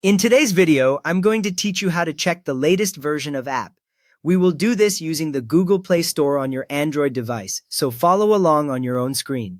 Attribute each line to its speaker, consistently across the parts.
Speaker 1: In today's video, I'm going to teach you how to check the latest version of app. We will do this using the Google Play Store on your Android device, so follow along on your own screen.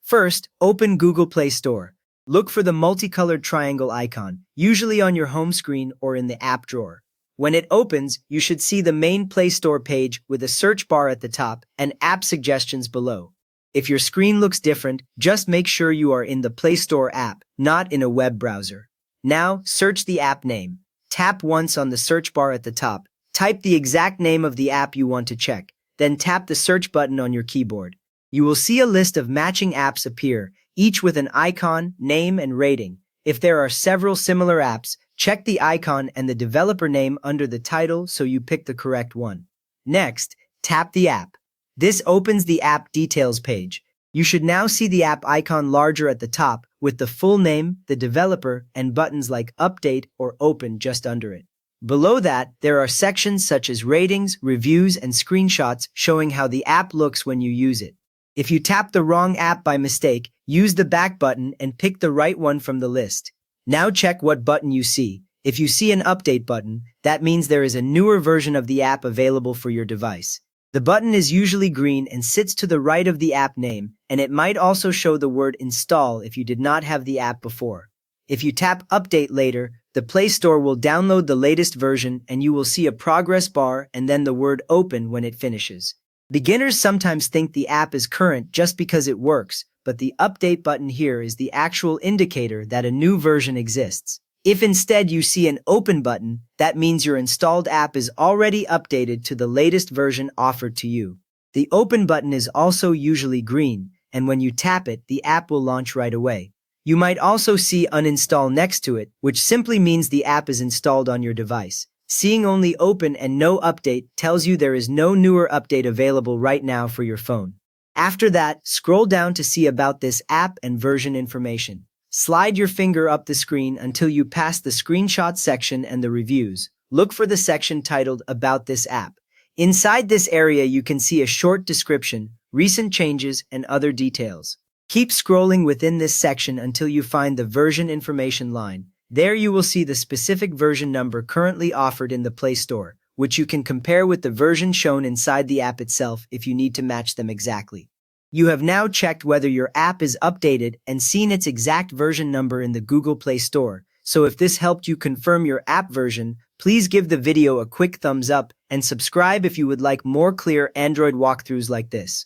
Speaker 1: First, open Google Play Store. Look for the multicolored triangle icon, usually on your home screen or in the app drawer. When it opens, you should see the main Play Store page with a search bar at the top and app suggestions below. If your screen looks different, just make sure you are in the Play Store app, not in a web browser. Now, search the app name. Tap once on the search bar at the top. Type the exact name of the app you want to check. Then tap the search button on your keyboard. You will see a list of matching apps appear, each with an icon, name, and rating. If there are several similar apps, check the icon and the developer name under the title so you pick the correct one. Next, tap the app. This opens the app details page. You should now see the app icon larger at the top with the full name, the developer, and buttons like Update or Open just under it. Below that, there are sections such as ratings, reviews, and screenshots showing how the app looks when you use it. If you tap the wrong app by mistake, use the back button and pick the right one from the list. Now check what button you see. If you see an Update button, that means there is a newer version of the app available for your device. The button is usually green and sits to the right of the app name, and it might also show the word Install if you did not have the app before. If you tap Update later, the Play Store will download the latest version and you will see a progress bar and then the word Open when it finishes. Beginners sometimes think the app is current just because it works, but the Update button here is the actual indicator that a new version exists. If instead you see an Open button, that means your installed app is already updated to the latest version offered to you. The Open button is also usually green, and when you tap it, the app will launch right away. You might also see Uninstall next to it, which simply means the app is installed on your device. Seeing only Open and no Update tells you there is no newer update available right now for your phone. After that, scroll down to see about this app and version information. Slide your finger up the screen until you pass the screenshot section and the reviews. Look for the section titled About this app. Inside this area, you can see a short description, recent changes, and other details. Keep scrolling within this section until you find the version information line. There you will see the specific version number currently offered in the Play Store, which you can compare with the version shown inside the app itself if you need to match them exactly. You have now checked whether your app is updated and seen its exact version number in the Google Play Store. So if this helped you confirm your app version, please give the video a quick thumbs up and subscribe if you would like more clear Android walkthroughs like this.